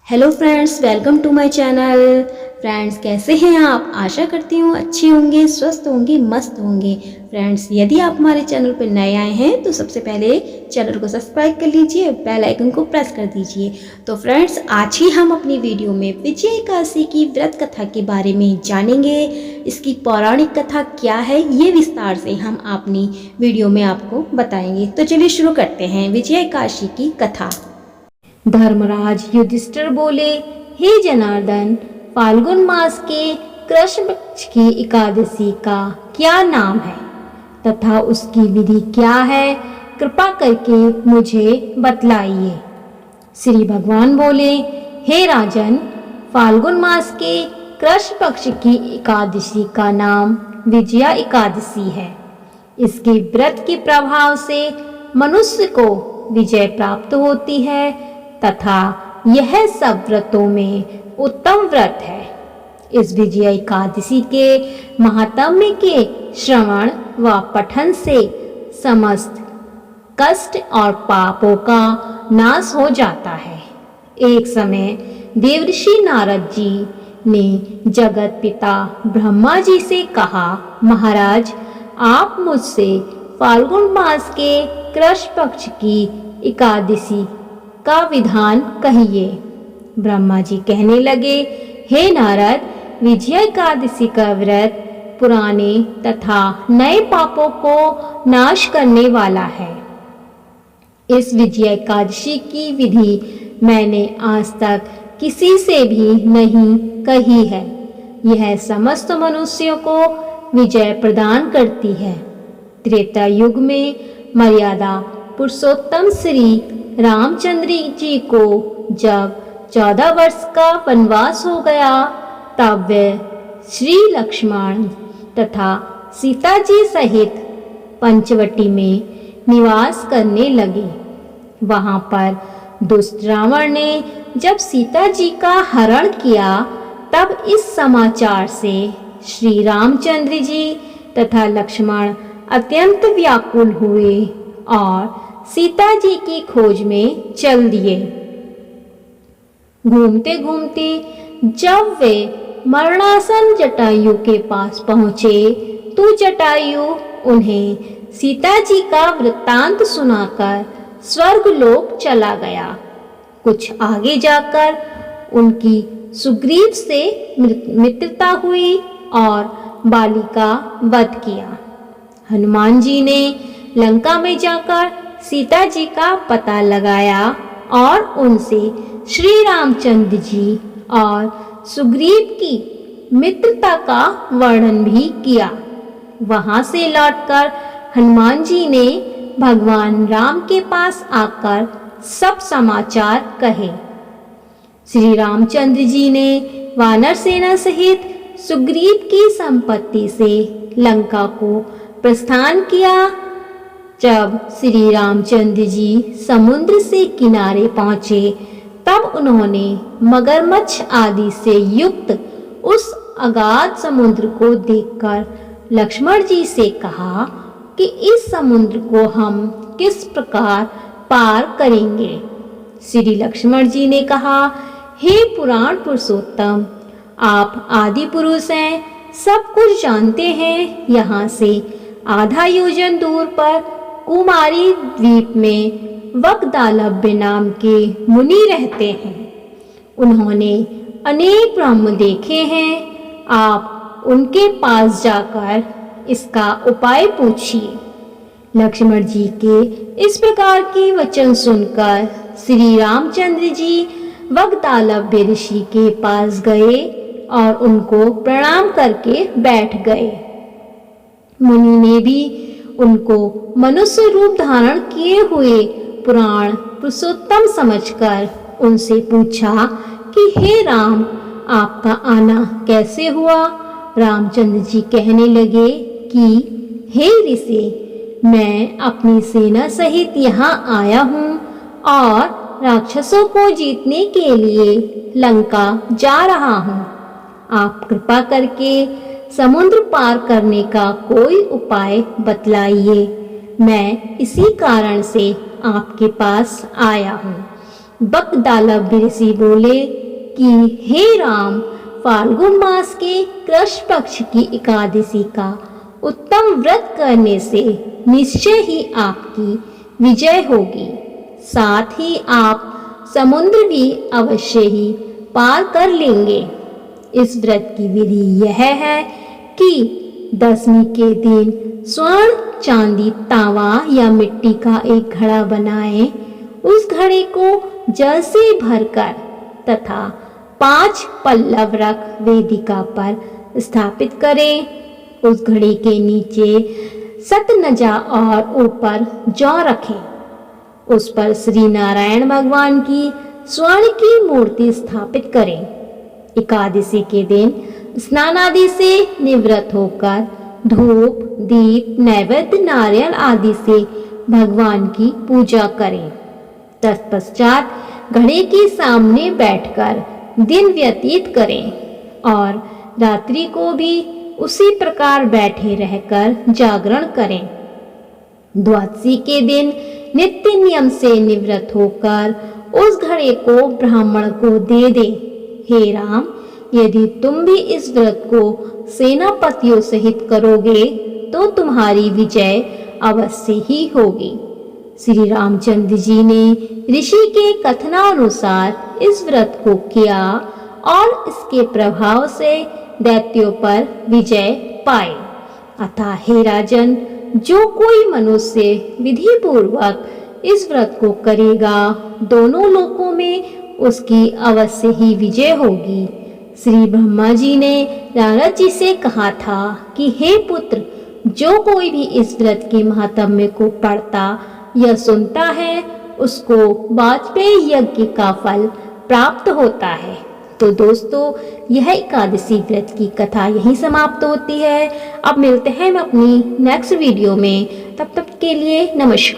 Hello friends, welcome to my channel. Friends, कैसे हैं आप? आशा करती हूँ अच्छे होंगे, स्वस्थ होंगे, मस्त होंगे। फ्रेंड्स, यदि आप हमारे चैनल पर नए आए हैं तो सबसे पहले चैनल को सब्सक्राइब कर लीजिए, बेल आइकन को प्रेस कर दीजिए। तो फ्रेंड्स, आज ही हम अपनी वीडियो में विजय एकादशी की व्रत कथा के बारे में जानेंगे। इसकी पौराणिक कथा क्या है, ये विस्तार से हम अपनी वीडियो में आपको बताएंगे। तो चलिए शुरू करते हैं विजय एकादशी की कथा। धर्मराज युधिष्ठिर बोले, हे जनार्दन, फाल्गुन मास के कृष्ण पक्ष की एकादशी का क्या नाम है तथा उसकी विधि क्या है? कृपा करके मुझे बतलाइए। श्री भगवान बोले, हे राजन, फाल्गुन मास के कृष्ण पक्ष की एकादशी का नाम विजया एकादशी है। इसके व्रत के प्रभाव से मनुष्य को विजय प्राप्त होती है तथा यह सब व्रतों में उत्तम व्रत है। इस विजय एकादशी के महात्म्य के श्रवण व पठन से समस्त कष्ट और पापों का नाश हो जाता है। एक समय देवर्षि नारद जी ने जगत पिता ब्रह्मा जी से कहा, महाराज, आप मुझसे फाल्गुन मास के कृष्ण पक्ष की एकादशी का विधान कहिए। ब्रह्मा जी कहने लगे, हे नारद, विजया एकादशी का व्रत पुराने तथा नए पापों को नाश करने वाला है। इस विजया एकादशी की विधि मैंने आज तक किसी से भी नहीं कही है। यह समस्त मनुष्यों को विजय प्रदान करती है। त्रेता युग में मर्यादा पुरुषोत्तम श्री रामचंद्र जी को जब 14 वर्ष का वनवास हो गया, तब वे श्री लक्ष्मण तथा सीता जी सहित पंचवटी में निवास करने लगे। वहां पर दुष्ट रावण ने जब सीता जी का हरण किया, तब इस समाचार से श्री रामचंद्र जी तथा लक्ष्मण अत्यंत व्याकुल हुए और सीता जी की खोज में चल दिए। घूमते घूमते जब वे मरणासन जटायु के पास पहुंचे, तो जटायु उन्हें सीता जी का वृत्तांत सुनाकर स्वर्गलोक चला गया। कुछ आगे जाकर उनकी सुग्रीव से मित्रता हुई और बाली का वध किया। हनुमान जी ने लंका में जाकर सीता जी का पता लगाया और उनसे श्री रामचंद्र जी और सुग्रीव की मित्रता का वर्णन भी किया। वहां से लौटकर हनुमान जी ने भगवान राम के पास आकर सब समाचार कहे। श्री रामचंद्र जी ने वानर सेना सहित सुग्रीव की संपत्ति से लंका को प्रस्थान किया। जब श्री रामचंद्र जी समुद्र से किनारे पहुंचे, तब उन्होंने मगरमच्छ आदि से युक्त उस अगाध समुद्र को देखकर लक्ष्मण जी से कहा कि इस समुद्र को हम किस प्रकार पार करेंगे। श्री लक्ष्मण जी ने कहा, हे पुराण पुरुषोत्तम, आप आदि पुरुष हैं, सब कुछ जानते हैं। यहाँ से आधा योजन दूर पर कुमारी द्वीप में वकदालभ्य नाम के मुनि रहते हैं। उन्होंने अनेक ब्रह्म देखे हैं। आप उनके पास जाकर इसका उपाय पूछिए। लक्ष्मण जी के इस प्रकार के वचन सुनकर श्री रामचंद्र जी वकदालभ्य ऋषि के पास गए और उनको प्रणाम करके बैठ गए। मुनि ने भी उनको मनुष्य रूप धारण किए हुए पुराण पुरुषोत्तम समझकर उनसे पूछा कि हे राम, आपका आना कैसे हुआ? रामचंद्र जी कहने लगे कि हे ऋषि, मैं अपनी सेना सहित यहाँ आया हूँ और राक्षसों को जीतने के लिए लंका जा रहा हूँ। आप कृपा करके समुद्र पार करने का कोई उपाय बतलाइए। मैं इसी कारण से आपके पास आया हूँ। बकदालभ ऋषि बोले कि हे राम, फाल्गुन मास के कृष्ण पक्ष की एकादशी का उत्तम व्रत करने से निश्चय ही आपकी विजय होगी। साथ ही आप समुद्र भी अवश्य ही पार कर लेंगे। इस व्रत की विधि यह है कि दशमी के दिन स्वर्ण, चांदी, तांबा या मिट्टी का एक घड़ा बनाएं। उस घड़े को जल से भरकर तथा 5 पल्लव रख वेदिका पर स्थापित करें। उस घड़े के नीचे सतनजा और ऊपर जौ रखें। उस पर श्री नारायण भगवान की स्वर्ण की मूर्ति स्थापित करें। एकादशी के दिन स्नान आदि से निवृत्त होकर धूप, दीप, नैवेद्य, नारियल आदि से भगवान की पूजा करें। तत्पश्चात घड़े के सामने बैठकर दिन व्यतीत करें और रात्रि को भी उसी प्रकार बैठे रहकर जागरण करें। द्वादशी के दिन नित्य नियम से निवृत्त होकर उस घड़े को ब्राह्मण को दे दे। हे राम, यदि तुम भी इस व्रत को सेनापतियों सहित करोगे तो तुम्हारी विजय अवश्य ही होगी। श्री रामचंद्र जी ने ऋषि के कथनानुसार इस व्रत को किया और इसके प्रभाव से दैत्यों पर विजय पाए। अतः हे राजन, जो कोई मनुष्य विधि पूर्वक इस व्रत को करेगा, दोनों लोकों में उसकी अवश्य ही विजय होगी। श्री ब्रह्मा जी ने नारद जी से कहा था कि हे पुत्र, जो कोई भी इस व्रत के महात्म्य को पढ़ता या सुनता है, उसको वाजपेयी यज्ञ का फल प्राप्त होता है। तो दोस्तों, यह एकादशी व्रत की कथा यहीं समाप्त होती है। अब मिलते हैं हम अपनी नेक्स्ट वीडियो में। तब तक के लिए नमस्कार।